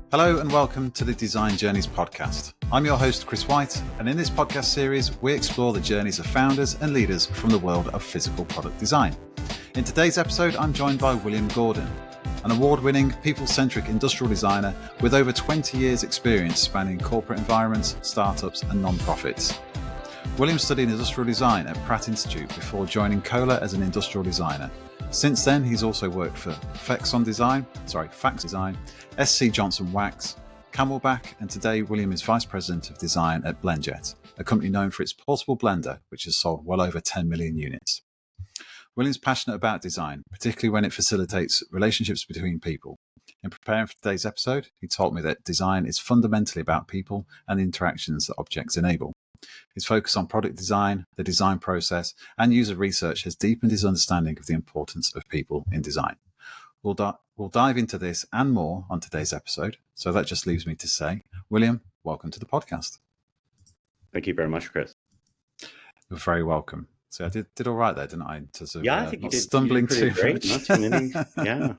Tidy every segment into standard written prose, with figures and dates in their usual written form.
Hello and welcome to the Design Journeys podcast. I'm your host, Chris Whyte, and in this podcast series, we explore the journeys of founders and leaders from the world of physical product design. In today's episode, I'm joined by William Gordon, an award-winning, people-centric industrial designer with over 20 years' experience spanning corporate environments, startups, and non-profits. William studied industrial design at Pratt Institute before joining Kohler as an industrial designer. Since then, he's also worked for Fax Design, SC Johnson Wax, CamelBak, and today William is Vice President of Design at Blendjet, a company known for its portable blender, which has sold well over 10 million units. William's passionate about design, particularly when it facilitates relationships between people. In preparing for today's episode, he told me that design is fundamentally about people and the interactions that objects enable. His focus on product design, the design process, and user research has deepened his understanding of the importance of people in design. We'll dive into this and more on today's episode. So that just leaves me to say, William, welcome to the podcast. Thank you very much, Chris. You're very welcome. So I did all right there, didn't I? In terms of, I think you did. Stumbling you did too great. much. Not too many. Yeah.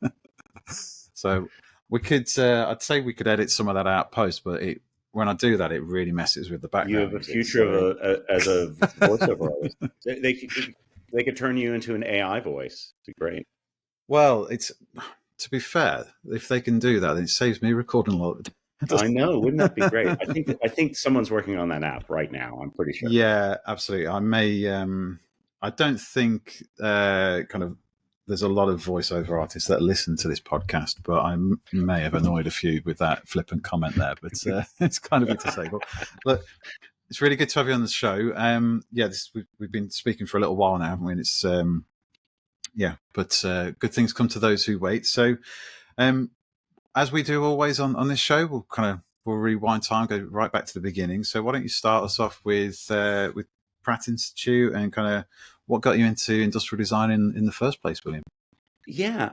So we could, I'd say we could edit some of that out post, but when I do that, it really messes with the background. You have a future as a voiceover artist. They could turn you into an AI voice. It'd be great. Well, to be fair, if they can do that, then it saves me recording a lot. I know. Wouldn't that be great? I think someone's working on that app right now. I'm pretty sure. Yeah, absolutely. I may. I don't think there's a lot of voiceover artists that listen to this podcast, but I may have annoyed a few with that flippant comment there. But it's kind of good to say. But look, it's really good to have you on the show. We've been speaking for a little while now, haven't we? And it's good things come to those who wait. So, as we do always on this show, we'll rewind time, go right back to the beginning. So, why don't you start us off with Pratt Institute and kind of what got you into industrial design in the first place, William? Yeah,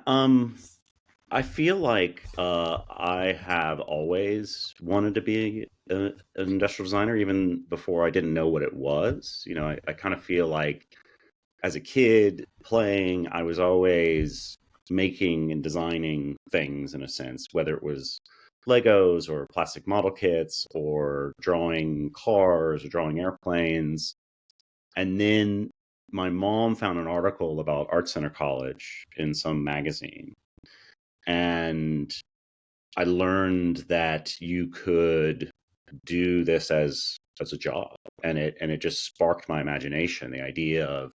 I feel like I have always wanted to be an industrial designer, even before I didn't know what it was. You know, I kind of feel like as a kid playing, I was always making and designing things in a sense, whether it was Legos or plastic model kits or drawing cars or drawing airplanes. And then my mom found an article about Art Center College in some magazine. And I learned that you could do this as a job. And it just sparked my imagination, the idea of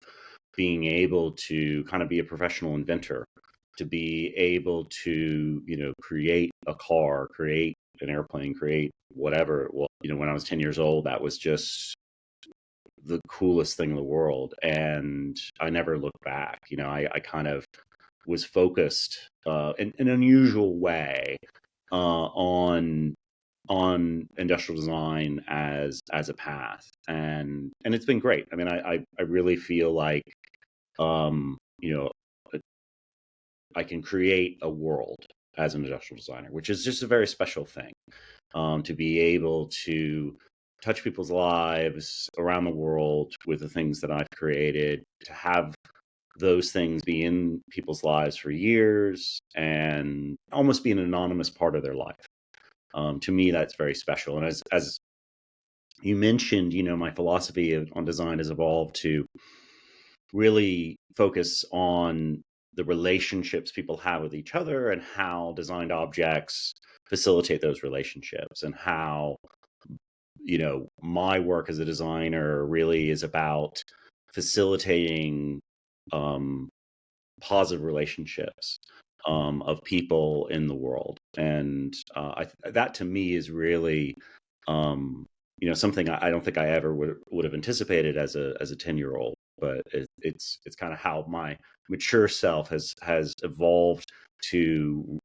being able to kind of be a professional inventor, to be able to, create a car, create an airplane, create whatever. Well, when I was 10 years old, that was just the coolest thing in the world. And I never looked back. I kind of was focused in an unusual way on industrial design as a path. And it's been great. I mean, I really feel like, I can create a world as an industrial designer, which is just a very special thing, to be able to touch people's lives around the world with the things that I've created, to have those things be in people's lives for years and almost be an anonymous part of their life. To me, that's very special. And as you mentioned, my philosophy on design has evolved to really focus on the relationships people have with each other and how designed objects facilitate those relationships, and how my work as a designer really is about facilitating positive relationships of people in the world. And that to me is really something I don't think I ever would have anticipated as a 10-year-old, but it's kind of how my mature self has evolved to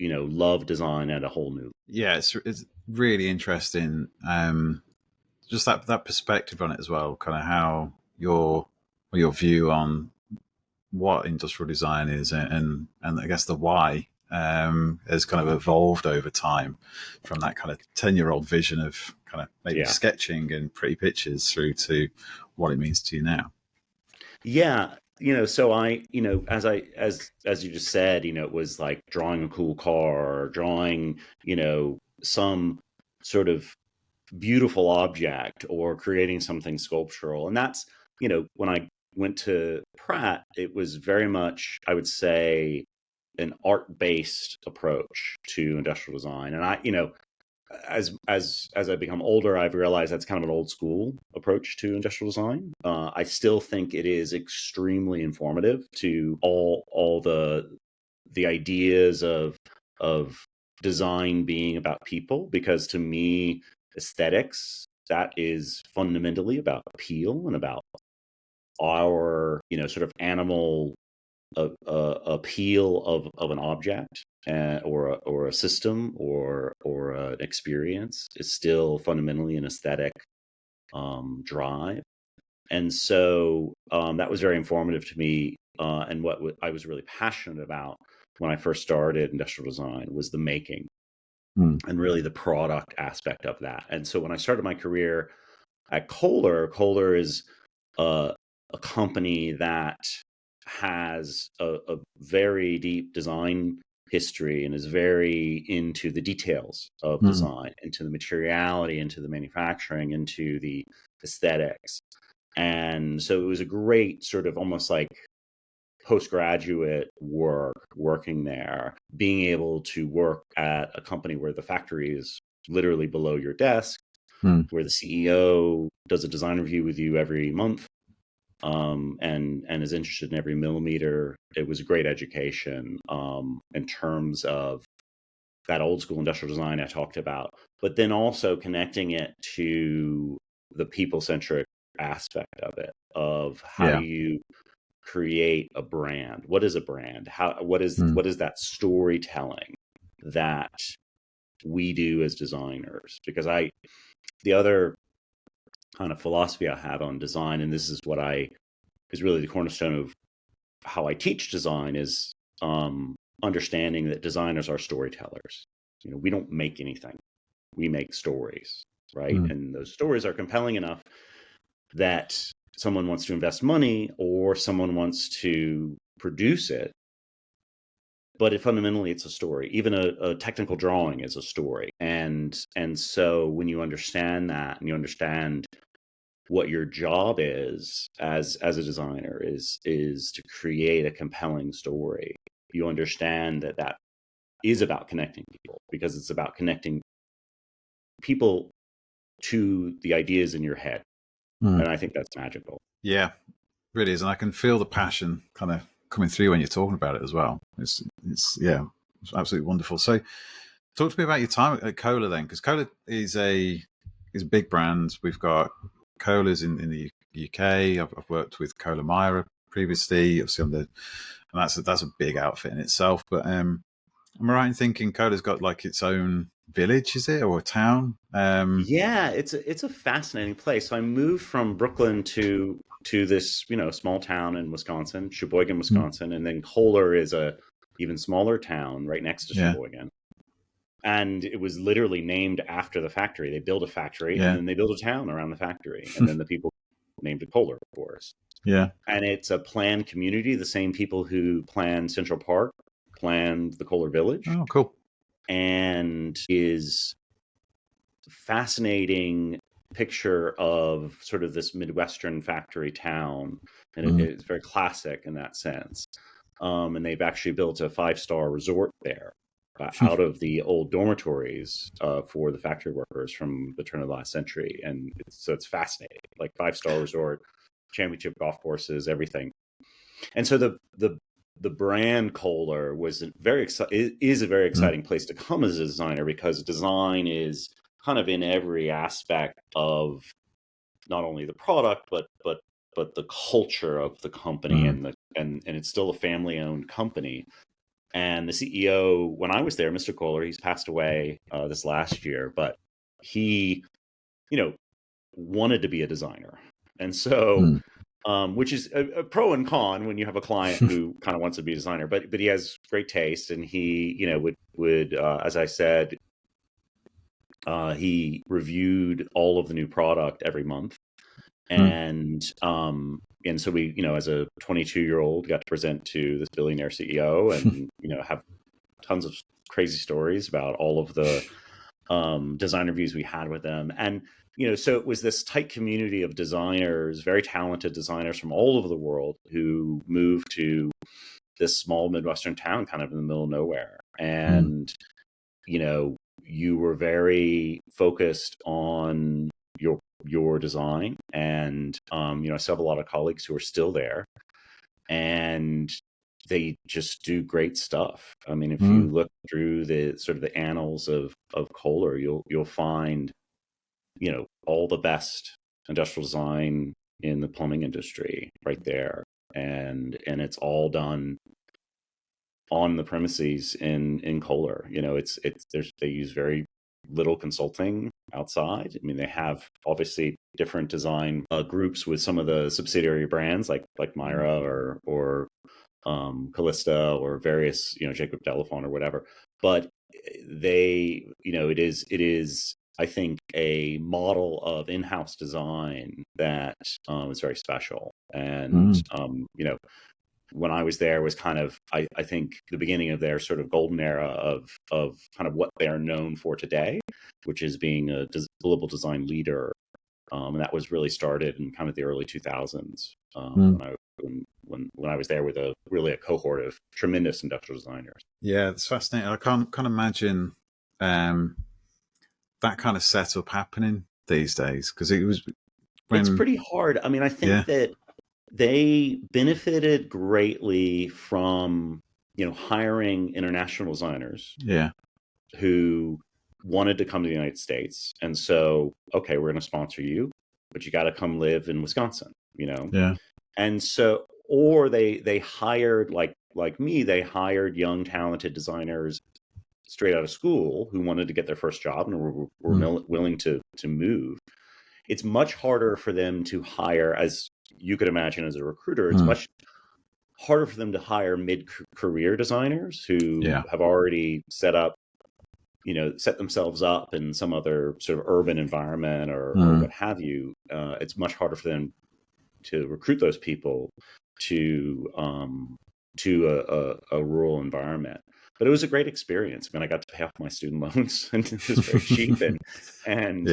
love design at a whole new. Yeah, it's really interesting. Just that perspective on it as well, kind of how your view on what industrial design is and I guess the why has kind of evolved over time from that kind of 10-year-old vision of kind of maybe sketching and pretty pictures through to what it means to you now. Yeah. so as you just said, it was like drawing a cool car, or drawing, some sort of beautiful object, or creating something sculptural. And that's, when I went to Pratt, it was very much, I would say, an art-based approach to industrial design. And as I become older, I've realized that's kind of an old school approach to industrial design. I still think it is extremely informative to all the ideas of design being about people, because to me, aesthetics, that is fundamentally about appeal and about our sort of animal appeal of an object, or a system, or an experience is still fundamentally an aesthetic drive. And so that was very informative to me, and what I was really passionate about when I first started industrial design was the making, and really the product aspect of that. And so when I started my career at Kohler is a company that has a very deep design history, and is very into the details of design, into the materiality, into the manufacturing, into the aesthetics. And so it was a great sort of almost like postgraduate working there, being able to work at a company where the factory is literally below your desk, where the CEO does a design review with you every month, and is interested in every millimeter. It was a great education in terms of that old school industrial design I talked about, but then also connecting it to the people-centric aspect of it, of how do you create a brand? What is a brand? What is that storytelling that we do as designers? Because the other kind of philosophy I have on design, and this is is really the cornerstone of how I teach design, is understanding that designers are storytellers. We don't make anything. We make stories, right? And those stories are compelling enough that someone wants to invest money, or someone wants to produce it. But fundamentally, it's a story. Even a technical drawing is a story. And so when you understand that, and you understand what your job is as a designer is to create a compelling story, you understand that is about connecting people, because it's about connecting people to the ideas in your head. And I think that's magical. Yeah, really is. And I can feel the passion kind of coming through when you're talking about it as well. It's absolutely wonderful. So talk to me about your time at Kohler then, because Kohler is a big brand. We've got Kohler's in the UK. I've worked with Kohler Myra previously, obviously and that's a big outfit in itself. But am I right in thinking Kohler's got like its own village, is it, or a town? Yeah, it's a fascinating place. So I moved from Brooklyn to this small town in Wisconsin, Sheboygan, Wisconsin, and then Kohler is a even smaller town right next to Sheboygan. And it was literally named after the factory. They built a factory, and then they built a town around the factory, and then the people named it Kohler, of course. Yeah. And it's a planned community. The same people who planned Central Park planned the Kohler Village. Oh, cool. And is fascinating picture of sort of this Midwestern factory town. And it's very classic in that sense. And they've actually built a 5-star resort there. Out of the old dormitories for the factory workers from the turn of the last century. And so it's fascinating, like 5-star resort, championship golf courses, everything. And so the brand Kohler is a very exciting place to come as a designer, because design is kind of in every aspect of not only the product, but the culture of the company, and it's still a family-owned company. And the CEO, when I was there, Mr. Kohler, he's passed away this last year, but he, wanted to be a designer. And so, which is a pro and con when you have a client who kind of wants to be a designer, but he has great taste, and he, would as I said, he reviewed all of the new product every month. Mm. And so we, as a 22-year-old, got to present to this billionaire CEO, and have tons of crazy stories about all of the design reviews we had with them. And so it was this tight community of designers, very talented designers from all over the world, who moved to this small Midwestern town kind of in the middle of nowhere. And you were very focused on your design. And I still have a lot of colleagues who are still there, and they just do great stuff. I mean, if you look through the sort of the annals of Kohler, you'll find all the best industrial design in the plumbing industry right there, and it's all done on the premises in Kohler. They use very little consulting outside. I mean, they have obviously different design groups with some of the subsidiary brands like Myra or Callista or various, Jacob Delafont or whatever. But it is, I think, a model of in-house design that is very special. And, when I was there was kind of, I think, the beginning of their sort of golden era of kind of what they are known for today, which is being a global design leader. And that was really started in kind of the early 2000s when I was there with a cohort of tremendous industrial designers. Yeah, it's fascinating. I can't imagine that kind of setup happening these days, because it's pretty hard. I mean, I think that they benefited greatly from hiring international designers who wanted to come to the United States. And so, okay, we're going to sponsor you, but you got to come live in Wisconsin, And so, or they hired, like me, they hired young, talented designers straight out of school who wanted to get their first job and were willing to move. It's much harder for them to hire, as you could imagine as a recruiter. It's much harder for them to hire mid-career designers who have already set themselves up in some other sort of urban environment or what have you. It's much harder for them to recruit those people to a rural environment. But it was a great experience. I mean, I got to pay off my student loans, and it was very cheap. And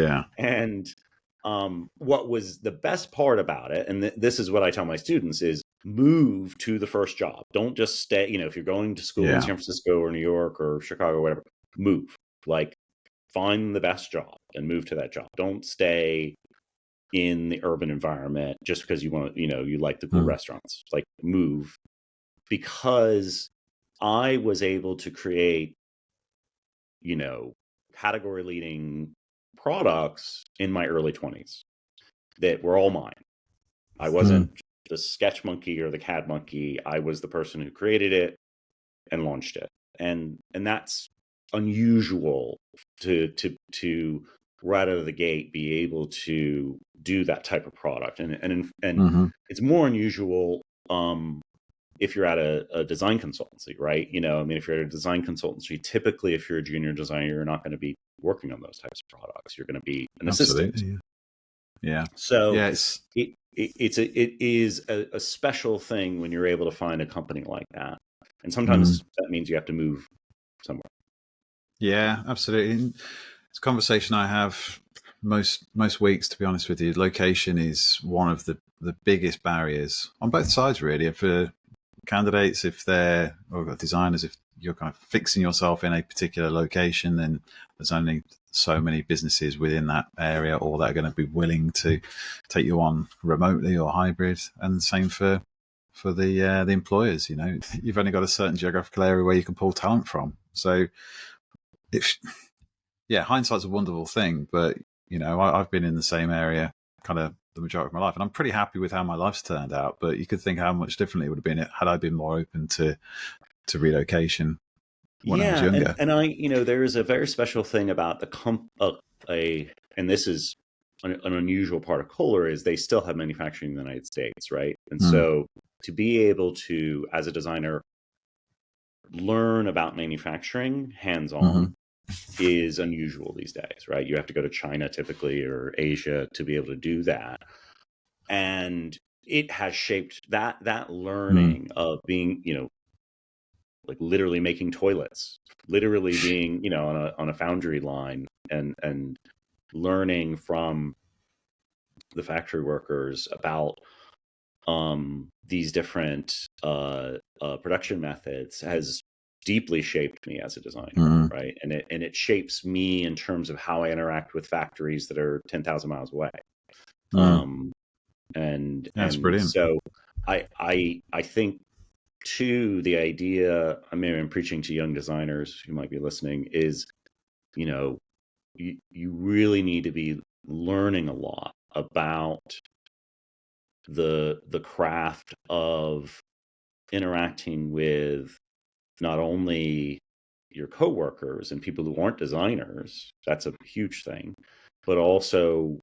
what was the best part about it, and this is what I tell my students, is move to the first job. Don't just stay. If you're going to school in San Francisco or New York or Chicago or whatever, move. Like, find the best job and move to that job. Don't stay in the urban environment just because you want to, you like the cool restaurants. Like, move. Because I was able to create, category leading products in my early 20s that were all mine. I wasn't the sketch monkey or the CAD monkey. I was the person who created it and launched it. And that's unusual to right out of the gate be able to do that type of product. And it's more unusual if you're at a design consultancy, right? If you're at a design consultancy, typically if you're a junior designer, you're not going to be working on those types of products. You're going to be an assistant. Yeah. So it is a special thing when you're able to find a company like that. And sometimes that means you have to move somewhere. Yeah, absolutely. It's a conversation I have most weeks, to be honest with you. Location is one of the biggest barriers on both sides, really, for candidates. If they're, or designers, if you're kind of fixing yourself in a particular location, then there's only so many businesses within that area, or that are going to be willing to take you on remotely or hybrid. And the same for the employers. You've only got a certain geographical area where you can pull talent from. So hindsight's a wonderful thing, but I've been in the same area kind of the majority of my life, and I'm pretty happy with how my life's turned out. But you could think how much differently it would have been had I been more open to relocation when I was younger. And there is a very special thing about and this is an unusual part of Kohler, is they still have manufacturing in the United States, right? And so to be able to, as a designer, learn about manufacturing hands-on is unusual these days, right? You have to go to China typically or Asia to be able to do that. and it has shaped that learning of being, like literally making toilets, literally being, on a foundry line, and learning from the factory workers about these different production methods has deeply shaped me as a designer, right? And it shapes me in terms of how I interact with factories that are 10,000 miles away. And That's brilliant. so I think too, the idea, I mean, I'm preaching to young designers who might be listening, is, you really need to be learning a lot about the craft of interacting with not only your coworkers and people who aren't designers, that's a huge thing, but also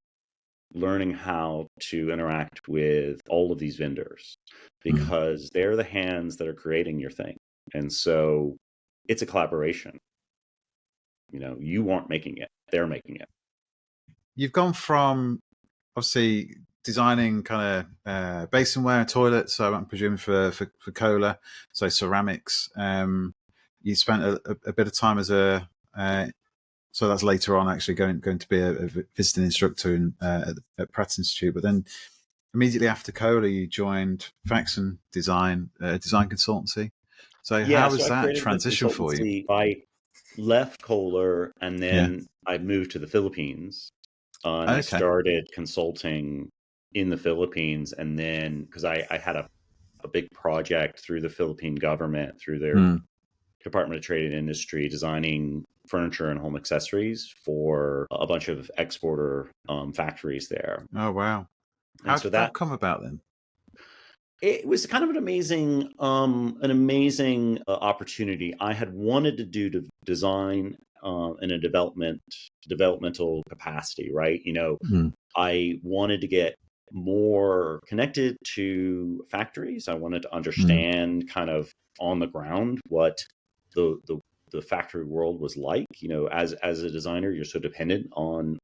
learning how to interact with all of these vendors, because they're the hands that are creating your thing. And so it's a collaboration. You aren't making it, they're making it. You've gone from obviously designing kind of basinware and toilets, so I'm presuming for Kohler, so ceramics. You spent a bit of time as a so that's later on actually going to be a visiting instructor at Pratt Institute, but then immediately after Kohler you joined Wax and design consultancy. So how was So I that created the transition for you? consultancy. I left Kohler, and then I moved to the Philippines, and I started consulting in the Philippines. And then, because I had a big project through the Philippine government, through their Department of Trade and Industry, designing furniture and home accessories for a bunch of exporter factories there. Oh, wow. How And so did that come about then? it was kind of an amazing opportunity. I had wanted to do design in a developmental capacity, right? I wanted to get more connected to factories. I wanted to understand kind of on the ground what the factory world was like. As a designer, you're so dependent on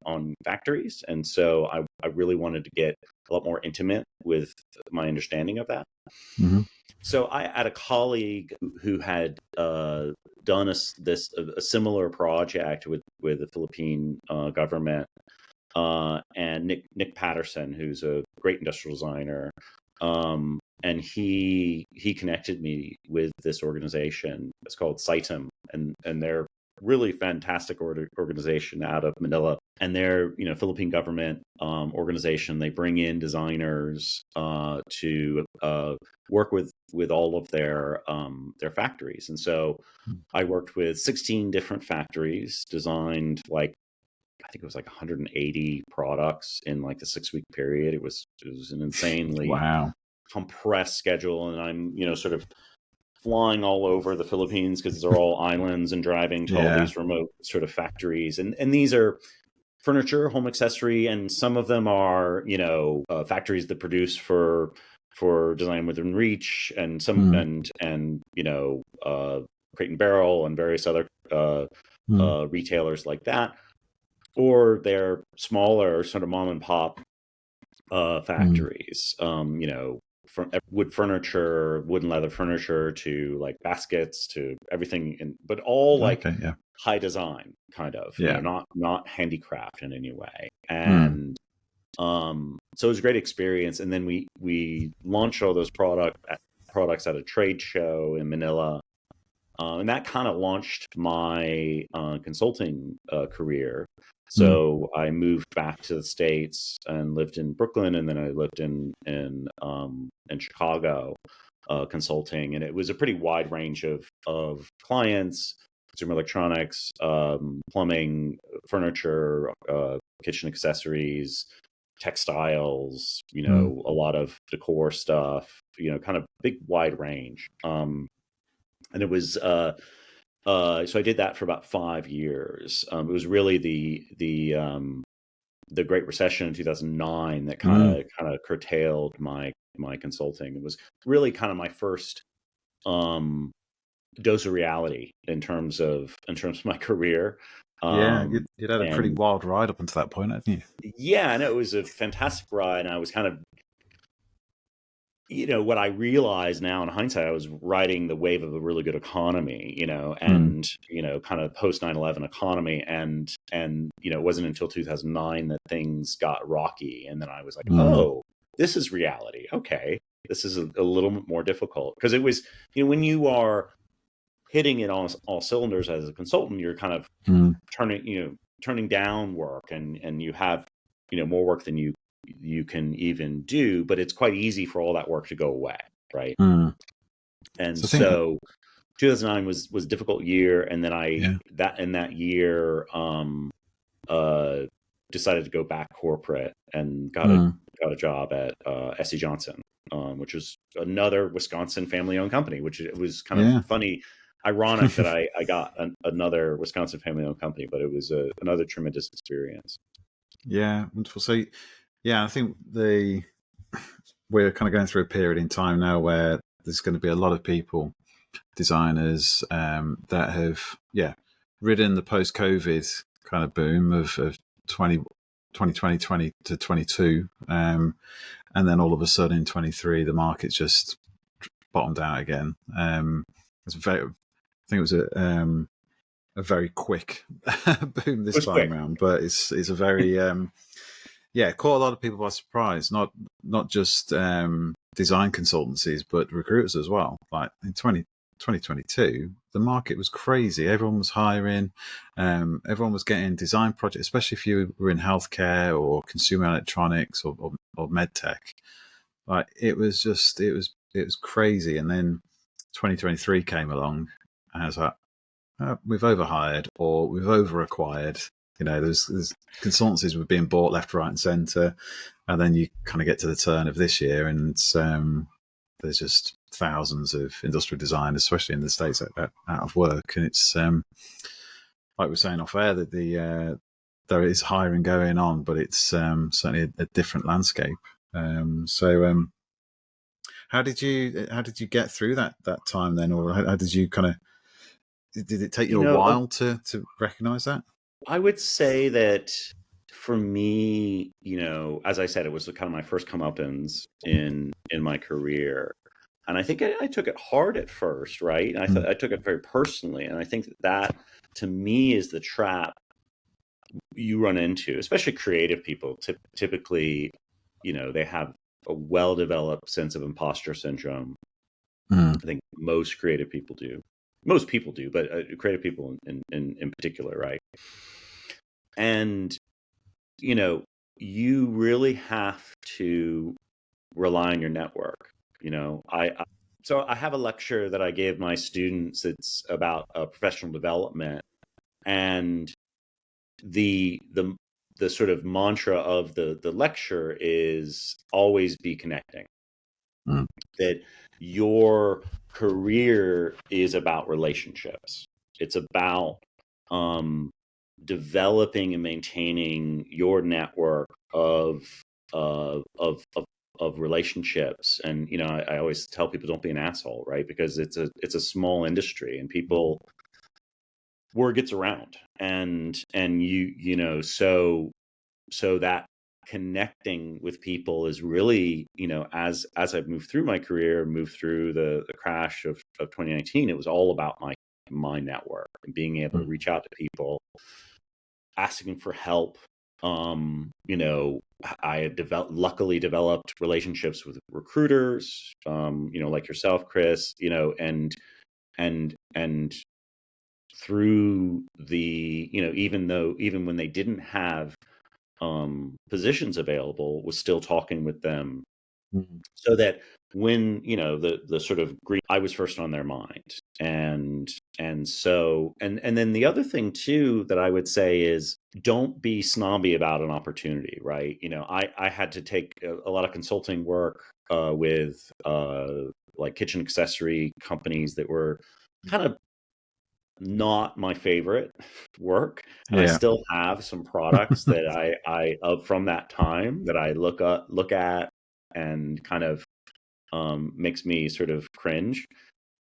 factories, and so I really wanted to get a lot more intimate with my understanding of that. So I had a colleague who had done a similar project with the Philippine government, and Nick Patterson, who's a great industrial designer, and he connected me with this organization. It's called CITEM, and they're really fantastic organization out of Manila, and they're Philippine government organization. They bring in designers to work with all of their factories. And so I worked with 16 different factories, designed I think it was 180 products in the 6-week period. It was an insanely compressed schedule, and I'm sort of flying all over the Philippines because they're all islands, and driving to all these remote sort of factories, and these are furniture, home accessory, and some of them are factories that produce for Design Within Reach, and some and Crate and Barrel and various other retailers like that, or they're smaller sort of mom and pop factories, from wood furniture, wood and leather furniture, to baskets, to everything, but all high design kind of, not handicraft in any way. And so it was a great experience. And then we launched all those products at a trade show in Manila, and that kind of launched my consulting career. So I moved back to the States and lived in Brooklyn, and then I lived in Chicago, consulting, and it was a pretty wide range of clients: consumer electronics, plumbing, furniture, kitchen accessories, textiles, a lot of decor stuff, kind of big wide range. And it was so I did that for about 5 years. It was really the Great Recession in 2009 that kind of curtailed my consulting. It was really kind of my first dose of reality in terms of my career. You'd had a pretty wild ride up until that point, hadn't you? Yeah, and it was a fantastic ride. And I was kind of what I realize now in hindsight, I was riding the wave of a really good economy, Mm. and, kind of post 9/11 economy. And, it wasn't until 2009 that things got rocky. And then I was like, Mm. oh, this is reality. Okay. This is a little bit more difficult, because it was, when you are hitting it on all cylinders as a consultant, you're kind of Mm. turning down work, and you have, more work than you can even do, but it's quite easy for all that work to go away, right? Mm. And So I think, so 2009 was a difficult year, and then yeah. that year uh decided to go back corporate, and got Mm. a job at SC Johnson, which was another Wisconsin family owned company, which it was kind of Yeah. funny, ironic that I got another Wisconsin family owned company, but it was another tremendous experience. Yeah. Wonderful. So, yeah, I think we're kind of going through a period in time now where there's going to be a lot of people, designers, that have, ridden the post-COVID kind of boom of 2020 to 22. And then all of a sudden in 23, the market's just bottomed out again. It's very, I think it was a very quick boom It this was time quick. around, but it's a very, caught a lot of people by surprise. Not just design consultancies, but recruiters as well. Like in 2022, the market was crazy. Everyone was hiring. Everyone was getting design projects, especially if you were in healthcare or consumer electronics or med tech. Like it was crazy. And then 2023 came along, and I was like, we've overhired or we've overacquired. There's consultancies were being bought left, right, and centre, and then you kind of get to the turn of this year, and there's just thousands of industrial designers, especially in the States, out of work. And it's like we were saying off air that there is hiring going on, but it's certainly a different landscape. So how did you get through that time then, or how did you kind of, did it take you a while to recognize that? I would say that for me, as I said, it was kind of my first comeuppance in my career. And I think I took it hard at first, right? And I took it very personally. And I think that to me is the trap you run into, especially creative people. Typically, they have a well-developed sense of imposter syndrome. I think most creative people do. Most people do, but creative people in particular, right? And, you really have to rely on your network. So I have a lecture that I gave my students. It's about professional development, and the sort of mantra of the lecture is always be connecting. That your career is about relationships. It's about developing and maintaining your network of uh, of, of of relationships. And I always tell people, don't be an asshole, right? Because it's a small industry, and people, word gets around, and so that connecting with people is really, as I've moved through my career, moved through the crash of 2019, it was all about my network and being able to reach out to people, asking for help. I had luckily developed relationships with recruiters, like yourself, Chris, and through the, even when they didn't have positions available, was still talking with them, so that when the sort of green, I was first on their mind. And then the other thing too that I would say is, don't be snobby about an opportunity, right? I had to take a lot of consulting work with like kitchen accessory companies that were kind of not my favorite work, and I Yeah. still have some products that I from that time that I look at and kind of makes me sort of cringe.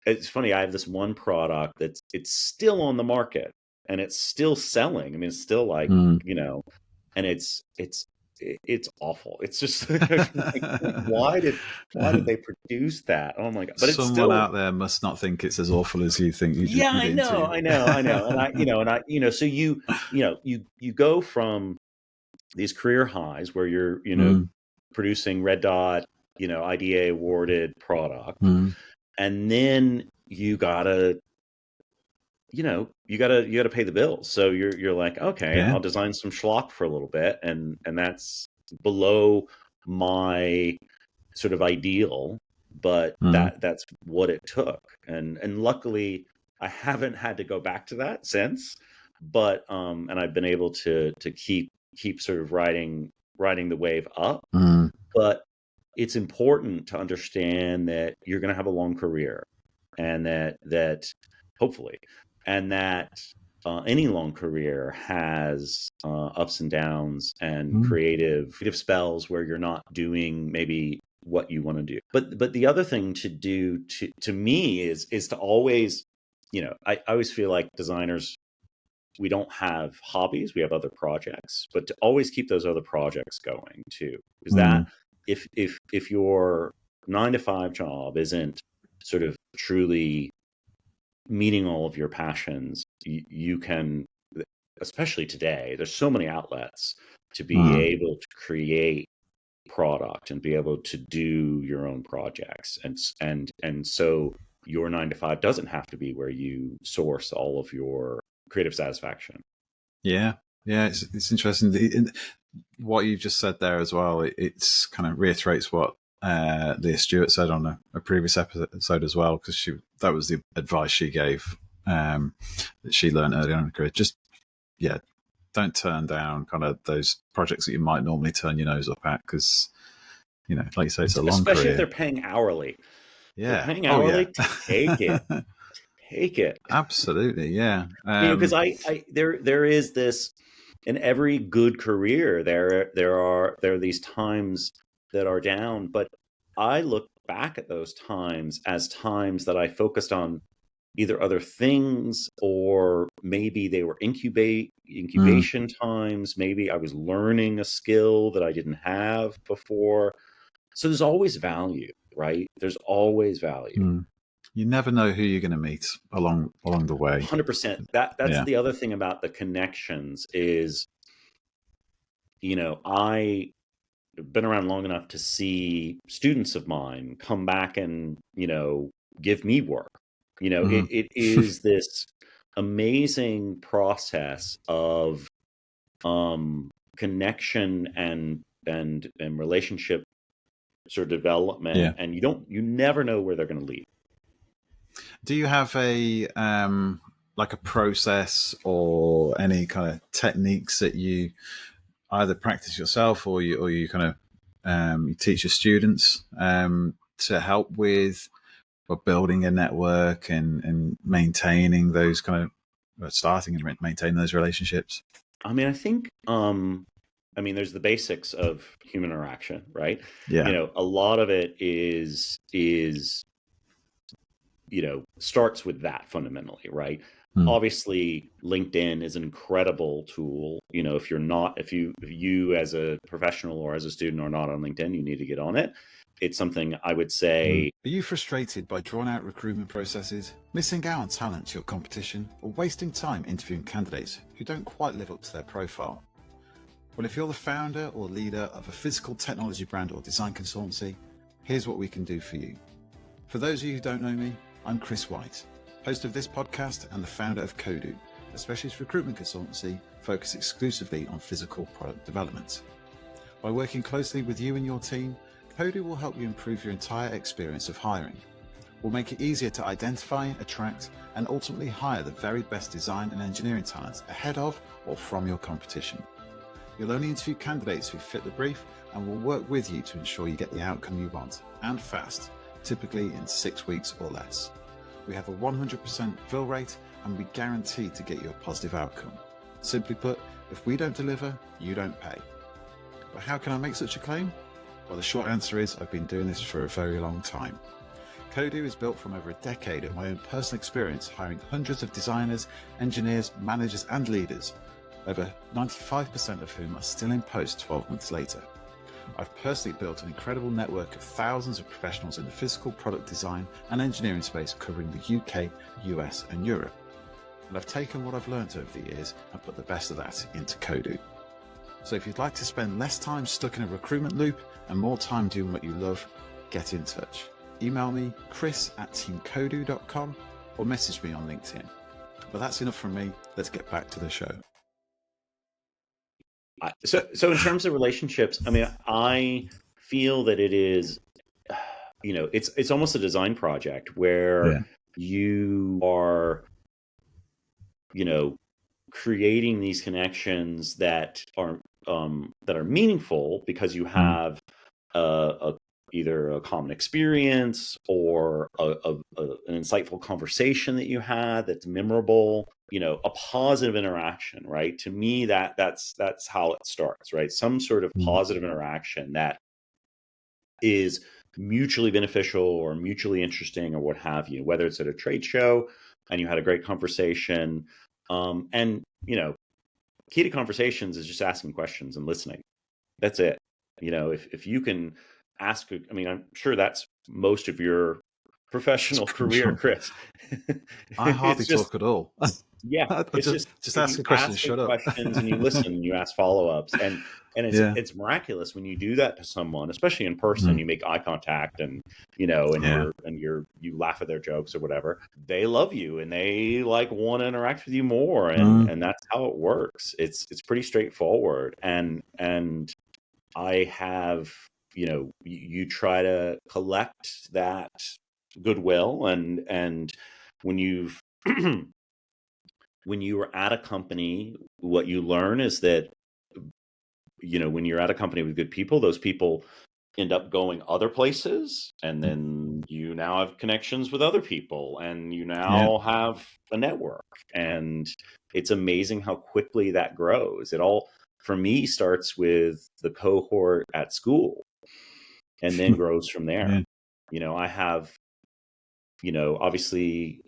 It's funny, I have this one product it's still on the market, and it's still selling. I mean, it's still like, and it's it's awful. It's just like, why did they produce that? Oh my god! But it's Someone still out there must not think it's as awful as you think you yeah, made it into. I know, and so you go from these career highs where you're producing red dot, IDA awarded product, and then you gotta pay the bills. So you're like, okay, Yeah. I'll design some schlock for a little bit, and that's below my sort of ideal, but that's what it took. And luckily I haven't had to go back to that since, but and I've been able to keep sort of riding the wave up. But it's important to understand that you're going to have a long career, and that hopefully, and that any long career has ups and downs and creative spells where you're not doing maybe what you want to do. But the other thing to do to me is to always, I always feel like designers, we don't have hobbies, we have other projects, but to always keep those other projects going too. Is that if your 9-to-5 job isn't sort of truly meeting all of your passions, you can, especially today, there's so many outlets to be able to create product and be able to do your own projects, and so your 9-to-5 doesn't have to be where you source all of your creative satisfaction. Yeah, it's interesting. What you just said there as well, it's kind of reiterates what Leah Stewart said on a previous episode as well, because that was the advice she gave that she learned early on in her career. Just don't turn down kind of those projects that you might normally turn your nose up at, because like you say, it's a long especially career. If they're paying hourly. Yeah, they're paying hourly. Take it. Absolutely, yeah. Because there is this in every good career. There are these times that are down, but I look back at those times as times that I focused on either other things, or maybe they were incubation times. Maybe I was learning a skill that I didn't have before. So there's always value, right? There's always value. You never know who you're going to meet along the way. 100%. That's the other thing about the connections is, I've been around long enough to see students of mine come back and, give me work. It is this amazing process of connection and relationship sort of development, and you never know where they're going to lead. Do you have a like a process or any kind of techniques that you either practice yourself or you kind of you teach your students to help with building a network and maintaining those kind of starting and maintaining those relationships? I mean, I think there's the basics of human interaction, right? Yeah. A lot of it is starts with that fundamentally, right? Obviously, LinkedIn is an incredible tool. If you as a professional or as a student are not on LinkedIn, you need to get on it. It's something I would say. Are you frustrated by drawn-out recruitment processes, missing out on talent to your competition, or wasting time interviewing candidates who don't quite live up to their profile? Well, if you're the founder or leader of a physical technology brand or design consultancy, here's what we can do for you. For those of you who don't know me, I'm Chris Whyte, host of this podcast and the founder of Kodu, a specialist recruitment consultancy focused exclusively on physical product development. By working closely with you and your team, Kodu will help you improve your entire experience of hiring. We'll make it easier to identify, attract, and ultimately hire the very best design and engineering talents ahead of or from your competition. You'll only interview candidates who fit the brief, and we'll work with you to ensure you get the outcome you want, and fast, typically in 6 weeks or less. We have a 100% fill rate, and we guarantee to get you a positive outcome. Simply put, if we don't deliver, you don't pay. But how can I make such a claim? Well, the short answer is I've been doing this for a very long time. Kodu is built from over a decade of my own personal experience hiring hundreds of designers, engineers, managers and leaders, over 95% of whom are still in post 12 months later. I've personally built an incredible network of thousands of professionals in the physical product design and engineering space covering the UK, US and Europe. And I've taken what I've learned over the years and put the best of that into Kodu. So if you'd like to spend less time stuck in a recruitment loop and more time doing what you love, get in touch. Email me, chris@teamkodu.com, or message me on LinkedIn. But that's enough from me. Let's get back to the show. So in terms of relationships, I mean, I feel that it is, it's almost a design project where you are, creating these connections that are meaningful because you have either a common experience or an insightful conversation that you had that's memorable, a positive interaction, right? To me, that's how it starts, right? Some sort of positive interaction that is mutually beneficial or mutually interesting or what have you, whether it's at a trade show and you had a great conversation. And, key to conversations is just asking questions and listening. That's it. If you can ask, I mean, I'm sure that's most of your professional career, Chris. I hardly talk at all. Yeah, it's just ask a question, shut up. Questions and you listen and you ask follow-ups, and it's miraculous when you do that to someone, especially in person. You make eye contact, and you laugh at their jokes or whatever. They love you and they want to interact with you more, and that's how it works. It's pretty straightforward, and I have you try to collect that goodwill, and when you've when you are at a company, what you learn is that, when you're at a company with good people, those people end up going other places. And then you now have connections with other people and you now have a network. And it's amazing how quickly that grows. It all, for me, starts with the cohort at school and then grows from there. I have obviously,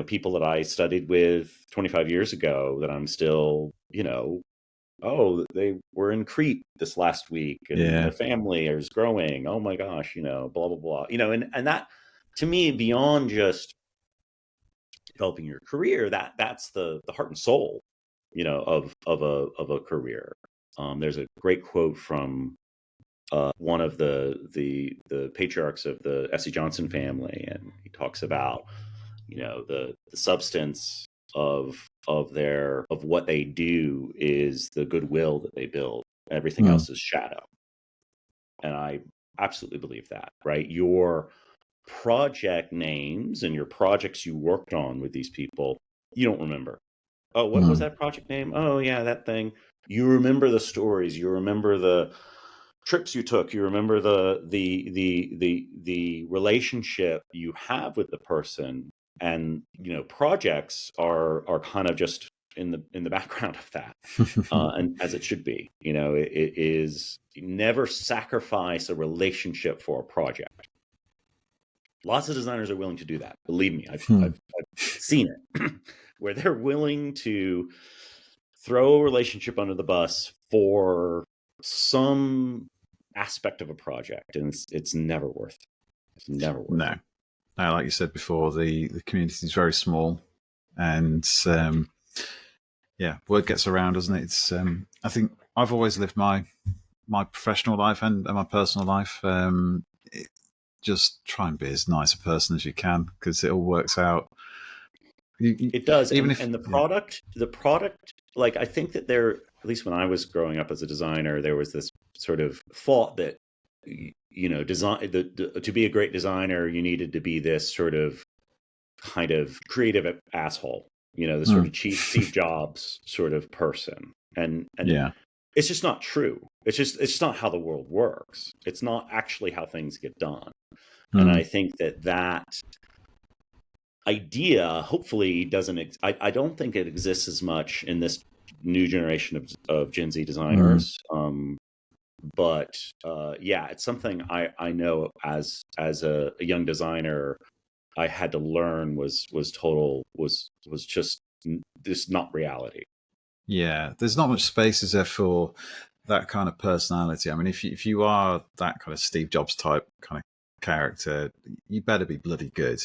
people that I studied with 25 years ago that I'm still, they were in Crete this last week and their family is growing. Oh my gosh, blah, blah, blah, and that to me, beyond just developing your career, that's the heart and soul, of a career. There's a great quote from one of the patriarchs of the SC Johnson family, and he talks about the substance of what they do is the goodwill that they build. Everything else is shadow, and I absolutely believe that. Right, your project names and your projects you worked on with these people, you don't remember. Oh, what was that project name? Oh yeah, that thing. You remember the stories. You remember the trips you took. You remember the relationship you have with the person, and projects are kind of just in the background of that, and as it should be. It is never sacrifice a relationship for a project. Lots of designers are willing to do that. Believe me, I've seen it, where they're willing to throw a relationship under the bus for some aspect of a project, and it's never worth it. It's never worth it. No, like you said before, the community is very small, and word gets around, doesn't it? It's I think I've always lived my professional life and my personal life. Just try and be as nice a person as you can, because it all works out. It does, even if the product, like, I think that there, at least when I was growing up as a designer, there was this sort of thought that design, to be a great designer, you needed to be this sort of kind of creative asshole, this sort of cheap Steve Jobs sort of person, and it's just not true. It's just not how the world works. It's not actually how things get done. And I think that idea hopefully doesn't. I don't think it exists as much in this new generation of Gen Z designers. But it's something I know as a young designer I had to learn was just not reality. Yeah, there's not much space, is there, for that kind of personality. I mean, if you are that kind of Steve Jobs type kind of character, you better be bloody good,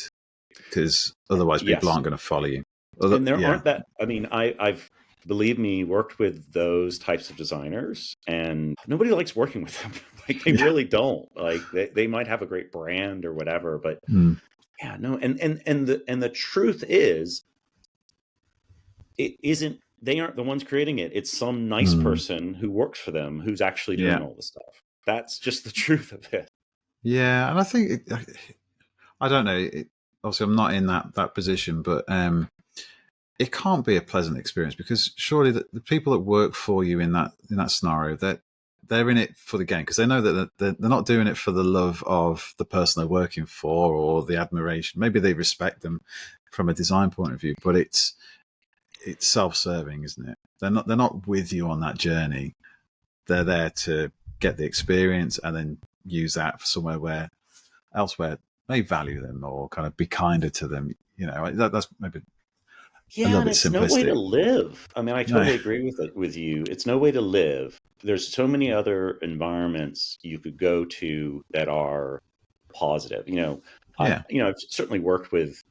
because otherwise people Yes. aren't going to follow you. And there Yeah, aren't that, I mean, I've, believe me, worked with those types of designers, and nobody likes working with them. Like, they yeah, really don't. Like, they might have a great brand or whatever, but mm. yeah, no. And the truth is, it isn't, they aren't the ones creating it. It's some nice Mm. person who works for them who's actually Yeah, doing all the stuff. That's just the truth of it. yeah, and I think I don't know. Obviously, I'm not in that position, but it can't be a pleasant experience, because surely the people that work for you in that scenario, they're in it for the game, because they know that they're not doing it for the love of the person they're working for or the admiration. Maybe they respect them from a design point of view, but it's self-serving, isn't it? They're not with you on that journey. They're there to get the experience and then use that for somewhere where elsewhere may value them or kind of be kinder to them. That's maybe a Yeah, little and bit it's no way to simplistic. live. I mean, I No. totally agree with you. It's no way to live. There's so many other environments you could go to that are positive. Yeah. I've certainly worked with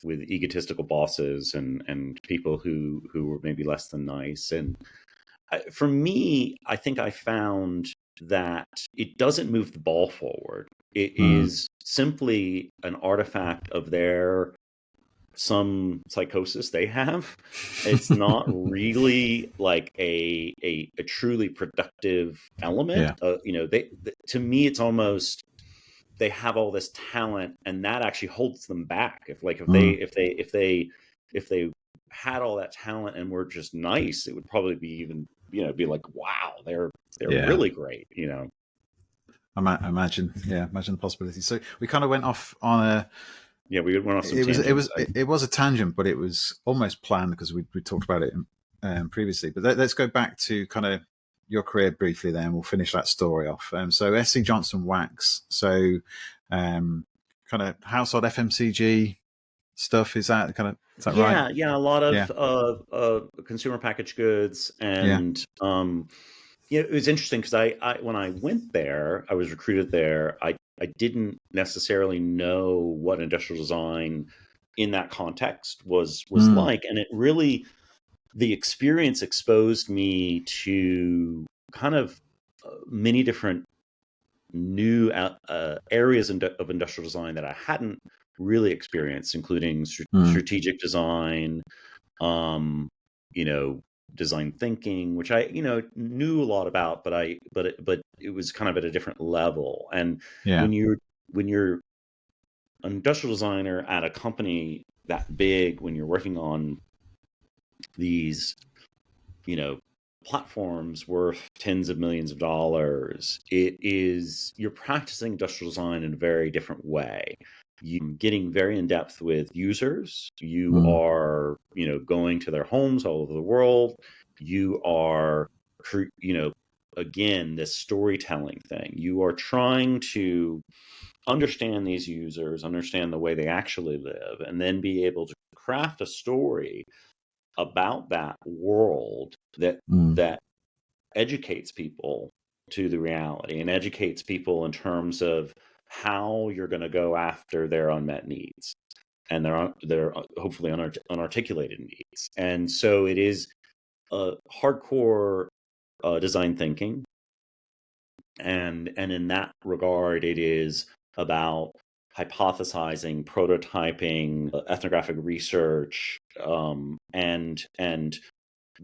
egotistical bosses and people who were maybe less than nice. And for me, I think I found that it doesn't move the ball forward. It Mm. is simply an artifact of their some psychosis they have. It's not really like a truly productive element. Yeah. To me, it's almost, they have all this talent, and that actually holds them back. Mm. If they had all that talent and were just nice, it would probably be even, be like, wow, they're Yeah. really great. Imagine. Yeah. Imagine the possibilities. So we kind of went off on a. Yeah, we went off some It was. It tangents. was. It was a tangent, but it was almost planned because we talked about it previously. But let's go back to kind of your career briefly. Then we'll finish that story off. So SC Johnson Wax. So kind of household FMCG stuff. Is that right? Yeah, a lot Yeah. of consumer packaged goods. Yeah. And it was interesting because I when I went there, I was recruited there. I didn't necessarily know what industrial design in that context was Mm. like, and it really, the experience exposed me to kind of many different new areas of industrial design that I hadn't really experienced, including Mm. strategic design, um, you know, design thinking, which I, knew a lot about, but it was kind of at a different level. And Yeah. when you're an industrial designer at a company that big, when you're working on these, you know, platforms worth tens of millions of dollars, you're practicing industrial design in a very different way. You getting very in depth with users. You Mm. are, going to their homes all over the world. You are, again, this storytelling thing. You are trying to understand these users, understand the way they actually live, and then be able to craft a story about that world Mm. that educates people to the reality and educates people in terms of how you're going to go after their unmet needs and their hopefully unarticulated needs. And so it is hardcore design thinking, and in that regard, it is about hypothesizing, prototyping, ethnographic research, and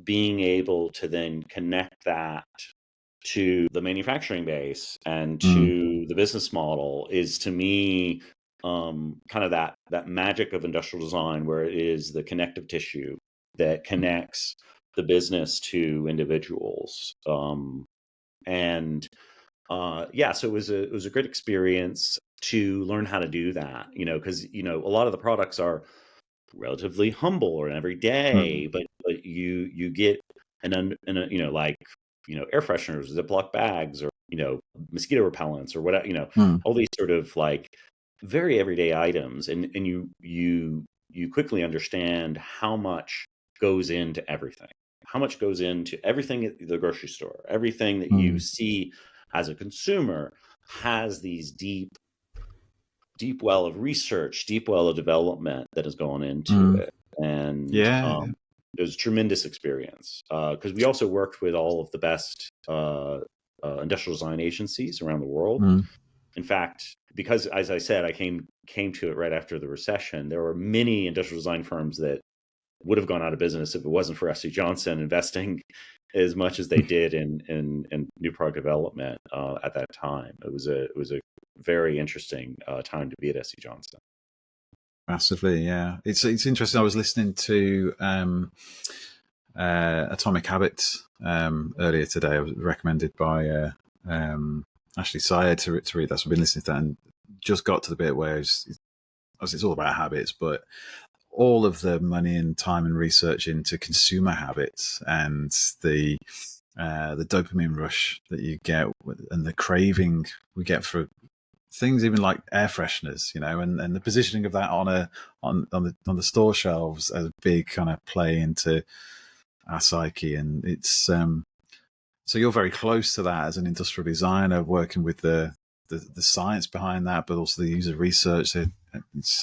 being able to then connect that to the manufacturing base and Mm. to the business model is, to me, kind of that magic of industrial design, where it is the connective tissue that connects the business to individuals. And yeah, so it was a great experience to learn how to do that, because a lot of the products are relatively humble or every Mm. day, but you get like air fresheners, Ziploc bags, or mosquito repellents or whatever, Mm. all these sort of like very everyday items, and you quickly understand how much goes into everything. how much goes into everything at the grocery store. Everything that you see as a consumer has these deep well of research, deep well of development that has gone into it. And it was a tremendous experience, because we also worked with all of the best industrial design agencies around the world. In fact, because, as I said, I came to it right after the recession, there were many industrial design firms that would have gone out of business if it wasn't for SC Johnson investing as much as they did in new product development at that time. It was a very interesting time to be at SC Johnson. Massively, yeah. It's interesting. I was listening to Atomic Habits earlier today. I was recommended by Ashley Syed to read that. So I've been listening to that and just got to the bit where it's all about habits, but all of the money and time and research into consumer habits and the dopamine rush that you get and the craving we get for things even like air fresheners, and the positioning of that on the store shelves as a big kind of play into our psyche. And it's so you're very close to that as an industrial designer, working with the science behind that, but also the user research. It's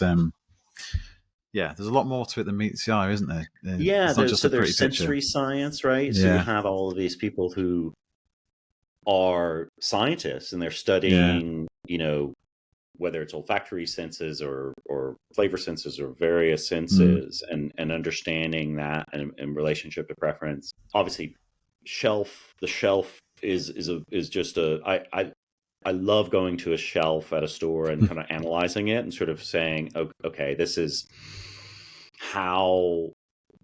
there's a lot more to it than meets the eye, isn't there? Yeah, there's sensory science, right? Yeah. So you have all of these people who are scientists and they're studying, whether it's olfactory senses or flavor senses or various senses, and understanding that in relationship to preference. Obviously, the shelf is just I love going to a shelf at a store and kind of analyzing it and sort of saying, okay, this is how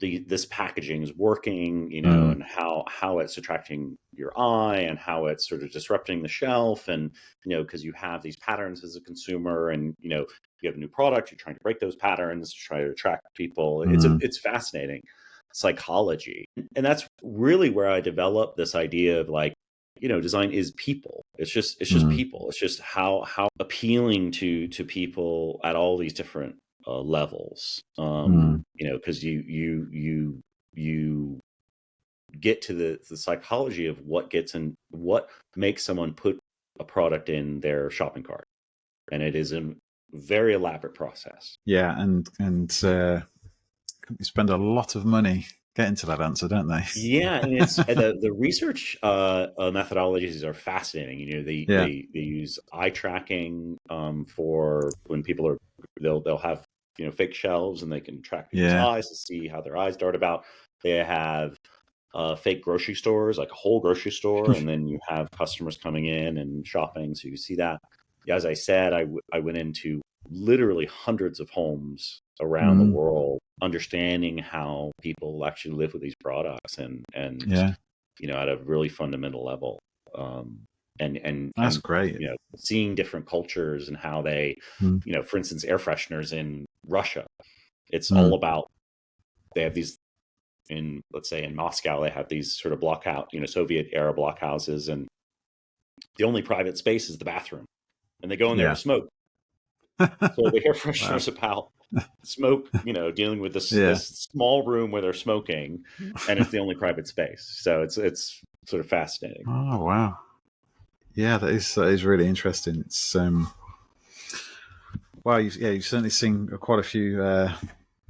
this packaging is working, and how it's attracting your eye and how it's sort of disrupting the shelf. And, because you have these patterns as a consumer and, you have a new product, you're trying to break those patterns to try to attract people. It's fascinating psychology. And that's really where I developed this idea of design is people. It's just people. It's just how appealing to people at all these different levels, because you get to the psychology of what makes someone put a product in their shopping cart, and it is a very elaborate process. Yeah, and companies spend a lot of money getting to that answer, don't they? Yeah, and it's the research methodologies are fascinating. They use eye tracking for when people they'll have fake shelves and they can track people's eyes to see how their eyes dart about. They have fake grocery stores, like a whole grocery store, and then you have customers coming in and shopping, so you see that. As I said, I went into literally hundreds of homes around the world, understanding how people actually live with these products and at a really fundamental level. And that's great. Seeing different cultures and how they, for instance, air fresheners in Russia, it's all about, they have these let's say in Moscow, they have these sort of Soviet era blockhouses, and the only private space is the bathroom, and they go in there to smoke. So the air freshener is about smoke, dealing with this small room where they're smoking, and it's the only private space. So it's sort of fascinating. Oh, wow. Yeah, that is really interesting. It's you've certainly seen quite a few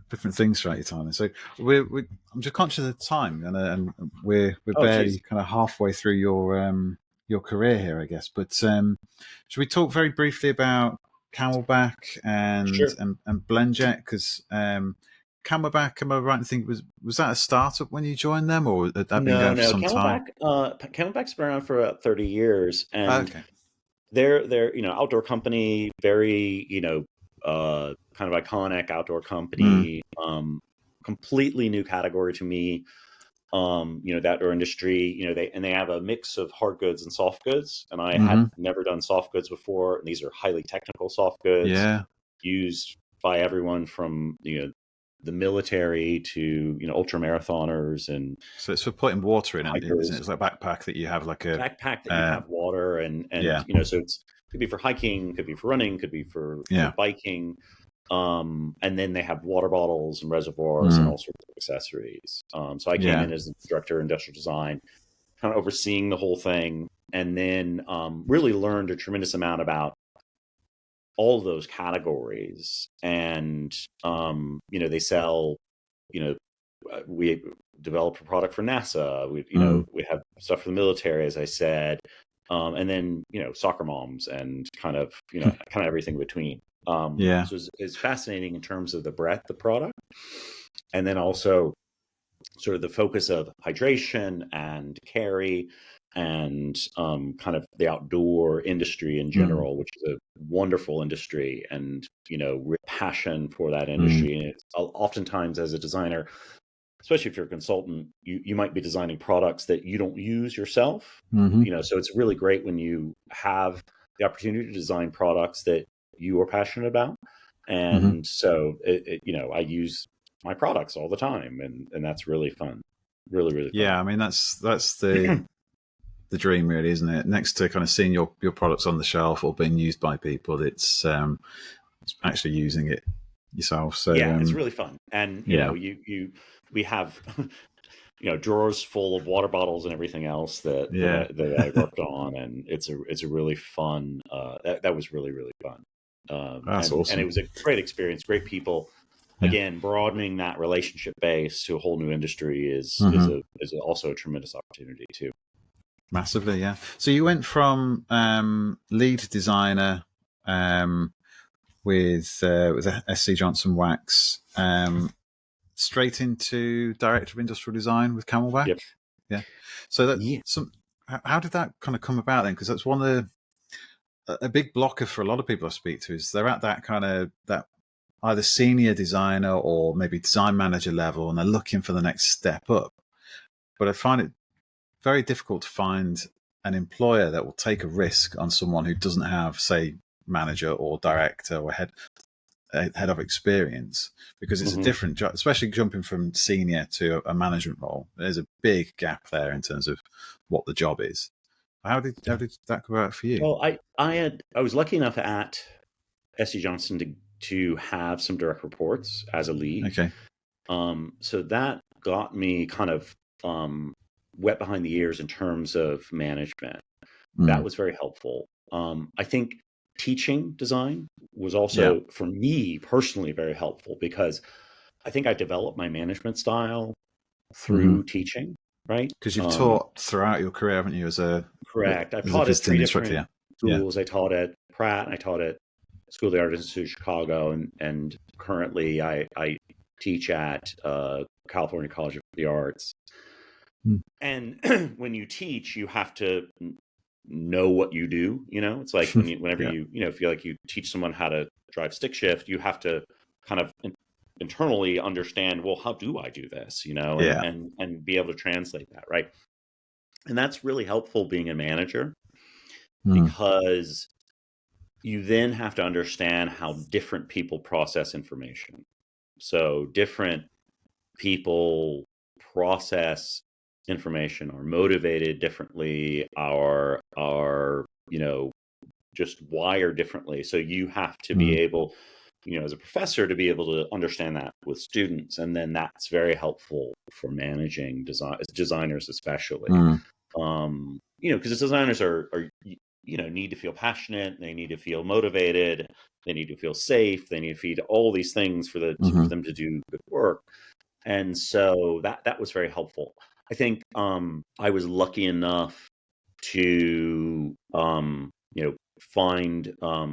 different things throughout your time. And so I'm just conscious of the time, and we're barely kind of halfway through your career here, I guess. But should we talk very briefly about CamelBak and Blendjet? Because CamelBak, am I right in thinking, was that a startup when you joined them, or had that been going for some time? CamelBak's been around for about 30 years, and they're outdoor company, very kind of iconic outdoor company, completely new category to me. The outdoor industry, they have a mix of hard goods and soft goods, and I had never done soft goods before, and these are highly technical soft goods, used by everyone from the military to ultra marathoners. And so it's for putting water in, isn't it? It's like a backpack that you have, like a backpack that you have water, and so it could be for hiking, could be for running, could be for biking. And then they have water bottles and reservoirs and Mm. all sorts of accessories. So I came Yeah. in as the director of industrial design, kind of overseeing the whole thing, and then really learned a tremendous amount about all of those categories. And they sell, we developed a product for NASA. We have stuff for the military, as I said, and then soccer moms and kind of everything between. Yeah. So it's fascinating in terms of the breadth of product, and then also sort of the focus of hydration and carry and kind of the outdoor industry in general, which is a wonderful industry, and passion for that industry. And it's oftentimes, as a designer, especially if you're a consultant, you might be designing products that you don't use yourself. So it's really great when you have the opportunity to design products that you are passionate about. And so I use my products all the time, and that's really fun. Really, really fun. Yeah, I mean that's the dream, really, isn't it? Next to kind of seeing your products on the shelf or being used by people, it's actually using it yourself. So yeah, it's really fun. And we have drawers full of water bottles and everything else that I worked on, and it's a really fun. That was really, really fun. That's awesome. And it was a great experience. Great people. Again, broadening that relationship base to a whole new industry is also a tremendous opportunity too. Massively, yeah. So you went from lead designer with SC Johnson Wax straight into director of industrial design with CamelBak. Yep. Yeah. So how did that kind of come about then? Because that's one of a big blocker for a lot of people I speak to is they're at that either senior designer or maybe design manager level, and they're looking for the next step up. But I find it very difficult to find an employer that will take a risk on someone who doesn't have, say, manager or director or head of experience, because it's a different job, especially jumping from senior to a management role. There's a big gap there in terms of what the job is. How did that come about for you? Well, I was lucky enough at SC Johnson to have some direct reports as a lead. Okay. So that got me kind of wet behind the ears in terms of management. That was very helpful. I think teaching design was also, for me personally, very helpful, because I think I developed my management style through teaching, right? Because you've taught throughout your career, haven't you? Correct. I've taught at 3 different schools. Yeah. I taught at Pratt, and I taught at School of the Art Institute of Chicago, and currently I teach at California College of the Arts. And when you teach, you have to know what you do. It's like whenever you feel like you teach someone how to drive stick shift, you have to kind of internally understand, well, how do I do this? And be able to translate that, right? And that's really helpful being a manager, because you then have to understand how different people process information. So different people process information, are motivated differently, are just wired differently. So you have to be able, as a professor, to be able to understand that with students, and then that's very helpful for managing designers, especially. Because designers are need to feel passionate, they need to feel motivated, they need to feel safe, they need to feed all these things for them to do good work. And so that was very helpful. I think I was lucky enough to find a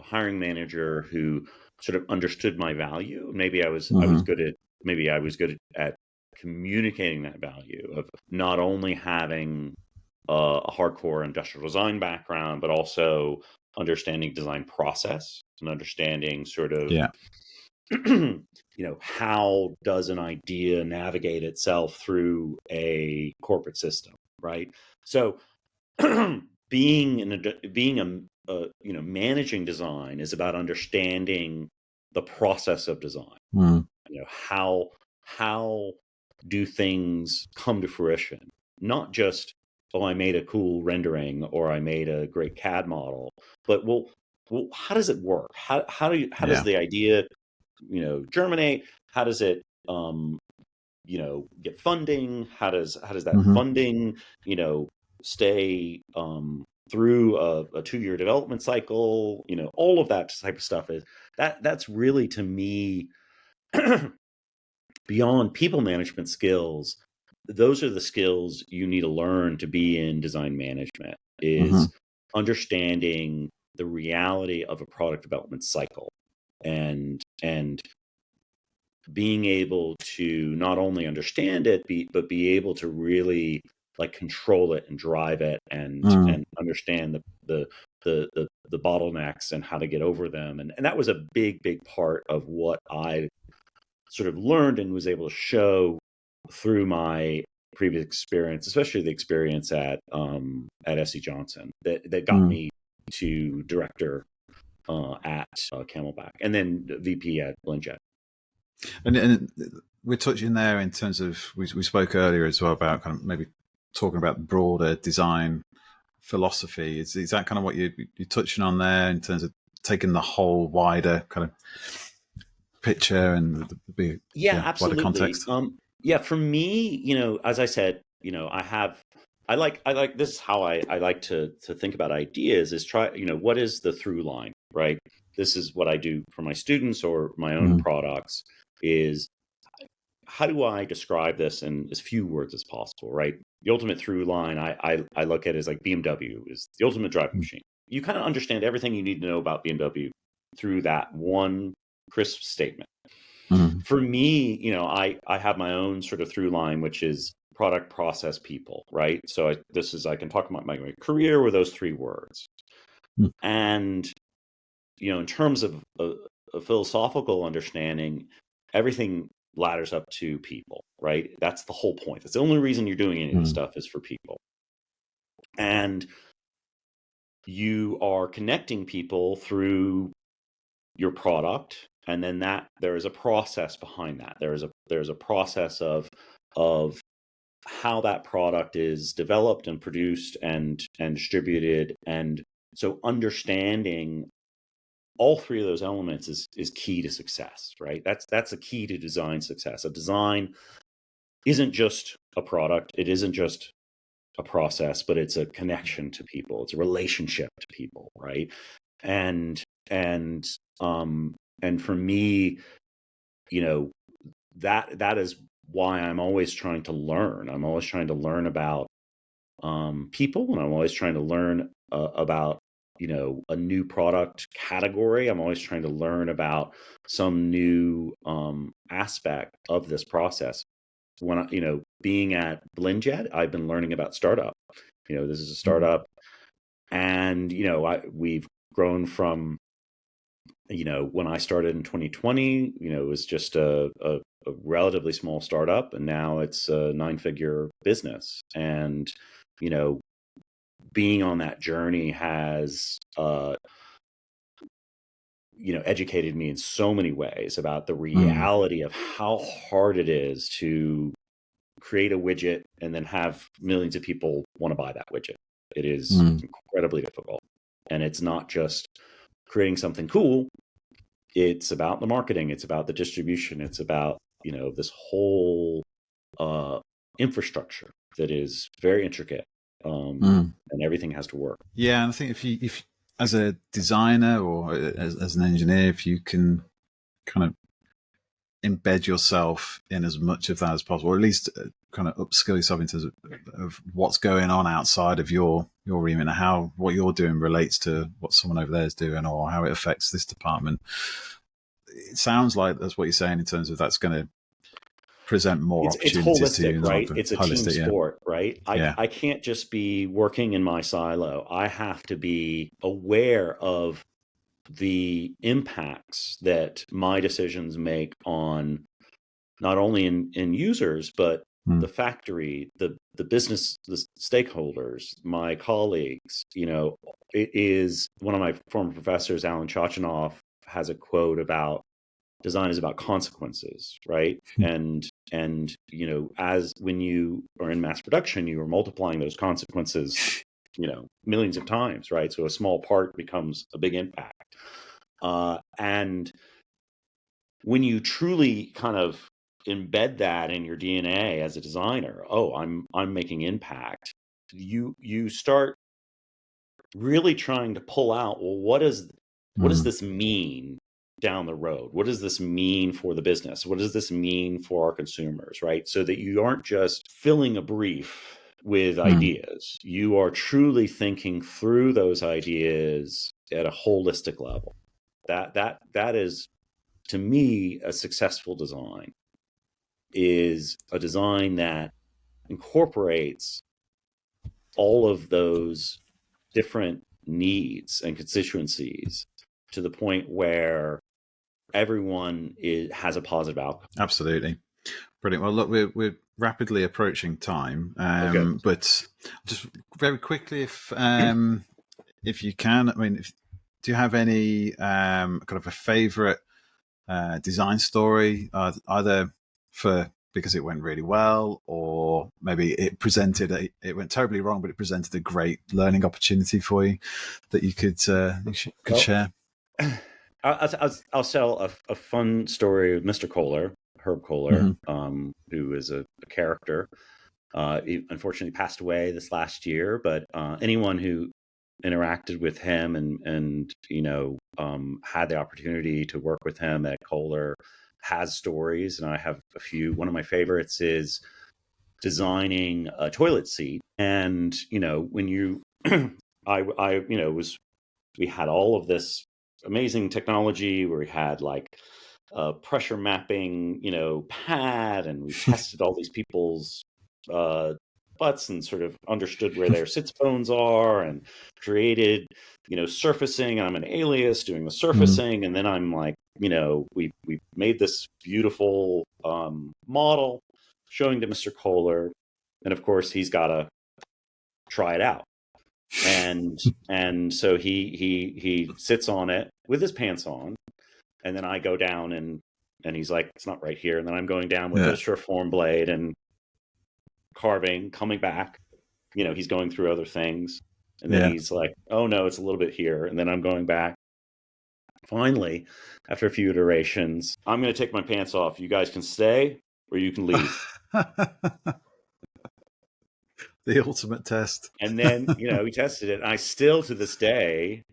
hiring manager who sort of understood my value. Maybe I was good at communicating that value of not only having a hardcore industrial design background, but also understanding design process and understanding sort of how does an idea navigate itself through a corporate system, right? So managing design is about understanding the process of design. How do things come to fruition? Not just, oh, I made a cool rendering or I made a great CAD model, but, well, well, how does it work? How does Yeah. the idea, germinate? How does it, get funding? How does that Hmm. funding, stay through a 2-year development cycle? All of that type of stuff that's really, to me, beyond people management skills. Those are the skills you need to learn to be in design management, Hmm. is understanding the reality of a product development cycle, and being able to not only understand it, but be able to really like control it and drive it, and understand the bottlenecks and how to get over them. And that was a big part of what I sort of learned and was able to show through my previous experience, especially the experience at SC Johnson, that got me to director at CamelBak, and then VP at Blendjet. And we're touching there in terms of, we spoke earlier as well about kind of maybe talking about broader design philosophy. Is that kind of what you're touching on there in terms of taking the whole wider kind of picture and the Yeah, wider absolutely. context? Yeah, for me, as I said, I like this is how I like to think about ideas, is try, what is the through line, right? This is what I do for my students or my own Mm. products, is how do I describe this in as few words as possible, right? The ultimate through line I look at is like BMW is the ultimate driving machine. You kind of understand everything you need to know about BMW through that one crisp statement. Mm. For me, I have my own sort of through line, which is product, process, people, right? So I can talk about my career with those 3 words. Mm. And, in terms of a philosophical understanding, everything ladders up to people, right? That's the whole point. That's the only reason you're doing any of this Mm. stuff, is for people. And you are connecting people through your product, and then that there is a process behind that. There's a process of how that product is developed and produced and distributed. And so understanding all 3 of those elements is key to success, right? That's a key to design success. A design isn't just a product, it isn't just a process, but it's a connection to people, it's a relationship to people, right? And and um and for me, you know that is why I'm always trying to learn. I'm always trying to learn about people, and I'm always trying to learn about a new product category. I'm always trying to learn about some new aspect of this process. When being at Blendjet, I've been learning about startup. This is a startup, and we've grown from when I started in 2020, it was just a relatively small startup, and now it's a 9-figure business. And you know, being on that journey has educated me in so many ways about the Mm. reality of how hard it is to create a widget and then have millions of people want to buy that widget. It is Mm. incredibly difficult, and it's not just creating something cool. It's about the marketing, it's about the distribution, it's about this whole infrastructure that is very intricate, Mm. and everything has to work. Yeah, and I think if as a designer or as an engineer, if you can kind of embed yourself in as much of that as possible, or at least kind of upskill yourself in terms of what's going on outside of your remit, and how what you're doing relates to what someone over there is doing, or how it affects this department. It sounds like that's what you're saying in terms of that's going to present more It's opportunities to you holistic, as well. right? It's a team Holistic, yeah, sport, right? I yeah. I can't just be working in my silo. I have to be aware of the impacts that my decisions make on not only in users, but Mm. the factory, the business, the stakeholders, my colleagues. It is one of my former professors, Alan Chachanoff, has a quote about design is about consequences, right? And as when you are in mass production, you are multiplying those consequences millions of times, right? So a small part becomes a big impact. And when you truly kind of embed that in your DNA as a designer, I'm making impact. You start really trying to pull out, well, what does this mean down the road? What does this mean for the business? What does this mean for our consumers, right? So that you aren't just filling a brief with ideas. You are truly thinking through those ideas at a holistic level. That is, to me, a successful design is a design that incorporates all of those different needs and constituencies to the point where everyone has a positive outcome. Absolutely. Brilliant. Well, look, we're rapidly approaching time, but just very quickly, if you can, I mean, do you have any kind of a favorite design story, either because it went really well, or maybe it went terribly wrong, but it presented a great learning opportunity for you that you could share? I'll tell a fun story of Mr. Kohler, Herb Kohler, who is a character. He unfortunately passed away this last year, but anyone who interacted with him and had the opportunity to work with him at Kohler has stories, and I have a few. One of my favorites is designing a toilet seat, and when you we had all of this amazing technology where we had like pressure mapping, pad, and we tested all these people's butts and sort of understood where their sits bones are and created, surfacing. I'm an alias doing the surfacing. And then I'm like, we made this beautiful model showing to Mr. Kohler. And of course, he's got to try it out. And so he sits on it with his pants on. And then I go down and he's like, it's not right here. And then I'm going down with a Surform blade and carving, coming back. He's going through other things. And then he's like, oh no, it's a little bit here. And then I'm going back. Finally, after a few iterations, I'm going to take my pants off. You guys can stay or you can leave. The ultimate test. And then, we tested it. And I still, to this day,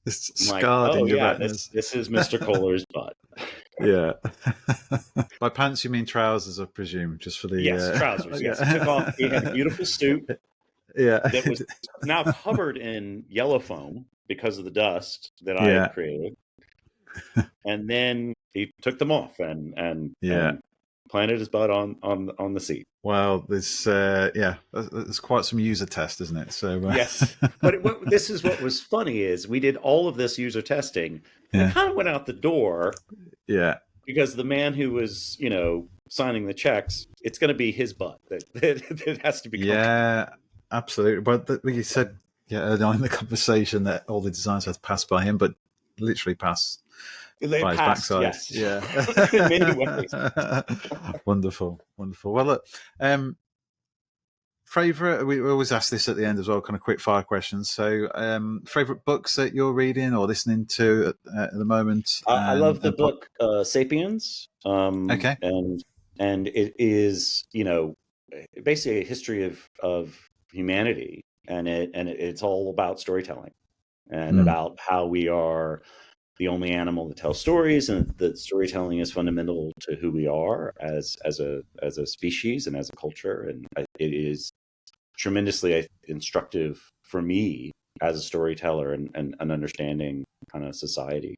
it's scarred in your retinas. This is Mr. Kohler's butt. Yeah. By pants, you mean trousers, I presume, just for the... Yes, trousers, yes. He took off, he had a beautiful suit that was now covered in yellow foam because of the dust that I had created. And then he took them off and planted his butt on the seat. Wow, there's quite some user test, isn't it? So yes, but this is what was funny is we did all of this user testing, and it kind of went out the door. Yeah, because the man who was signing the checks, it's going to be his butt that has to be. Yeah, absolutely. But you said earlier on in the conversation that all the designs had to pass by him, but literally pass. They by passed, his backside. Yes. In many ways. Wonderful. Well, look, favorite. We always ask this at the end as well, kind of quick fire questions. So, favorite books that you're reading or listening to at the moment? I love the book *Sapiens*. Okay, and it is basically a history of humanity, and it's all about storytelling and about how we are the only animal that tells stories, and that storytelling is fundamental to who we are as a species and as a culture. And it is tremendously instructive for me as a storyteller and understanding kind of society.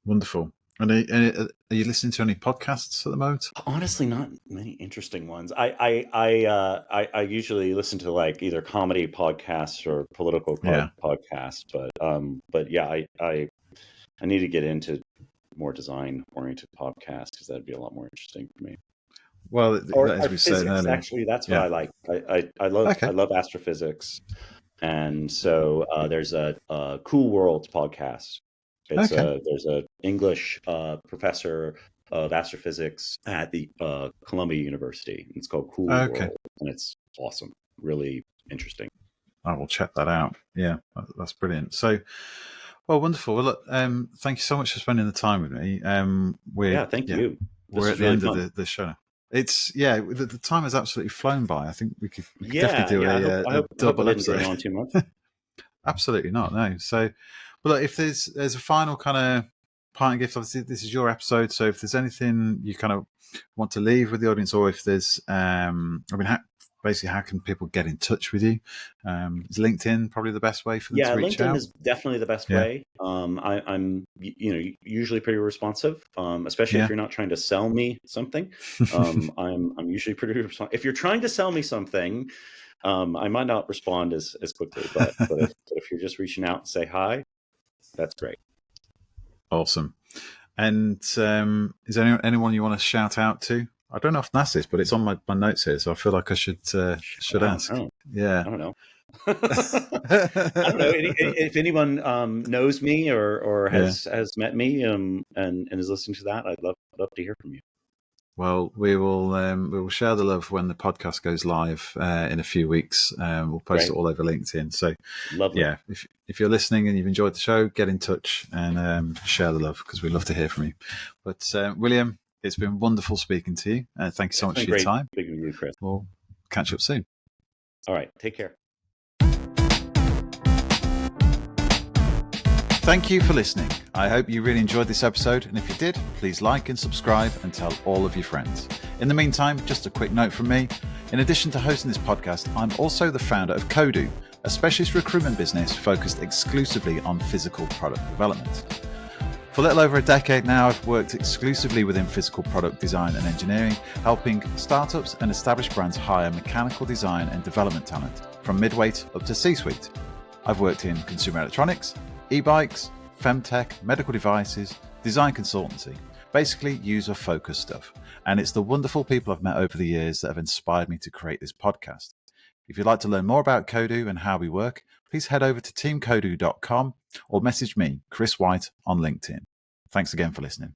Wonderful. And are you listening to any podcasts at the moment? Honestly, not many interesting ones. I usually listen to like either comedy podcasts or political podcasts, but yeah, I need to get into more design-oriented podcasts because that'd be a lot more interesting for me. Well, as we said earlier, actually, that's what I like. I love astrophysics, and so there's a Cool Worlds podcast. There's a English professor of astrophysics at the Columbia University. It's called Cool World, and it's awesome. Really interesting. I will check that out. Yeah, that's brilliant. So, well, wonderful. Well, look, thank you so much for spending the time with me. Thank you. We're at the end of the show now. It's the time has absolutely flown by. I think we could definitely do a double I episode. Didn't on too much. Absolutely not. No. So, well, look, if there's a final kind of parting gift, obviously this is your episode. So, if there's anything you kind of want to leave with the audience, or if there's, basically, how can people get in touch with you? Is LinkedIn probably the best way for them to reach LinkedIn out? is definitely the best way. I'm usually pretty responsive, especially if you're not trying to sell me something. I'm usually pretty responsive. If you're trying to sell me something, I might not respond as quickly, but if you're just reaching out and say hi, that's great. Awesome. And is there anyone you want to shout out to? I don't often ask this, but it's on my notes here, so I feel like I should ask. Yeah, I don't know. I don't know if anyone knows me or has met me and is listening to that. I'd love to hear from you. Well, we will share the love when the podcast goes live in a few weeks. We'll post it all over LinkedIn. So, lovely. Yeah, if you're listening and you've enjoyed the show, get in touch and share the love, because we love to hear from you. But William, it's been wonderful speaking to you. Thank you so much for your time. Speaking with you, Chris. We'll catch up soon. All right, take care. Thank you for listening. I hope you really enjoyed this episode, and if you did, please like and subscribe and tell all of your friends. In the meantime, just a quick note from me. In addition to hosting this podcast, I'm also the founder of Kodu, a specialist recruitment business focused exclusively on physical product development. For a little over a decade now, I've worked exclusively within physical product design and engineering, helping startups and established brands hire mechanical design and development talent, from midweight up to C-suite. I've worked in consumer electronics, e-bikes, femtech, medical devices, design consultancy, basically user-focused stuff. And it's the wonderful people I've met over the years that have inspired me to create this podcast. If you'd like to learn more about Kodu and how we work, please head over to teamkodu.com or message me, Chris Whyte, on LinkedIn. Thanks again for listening.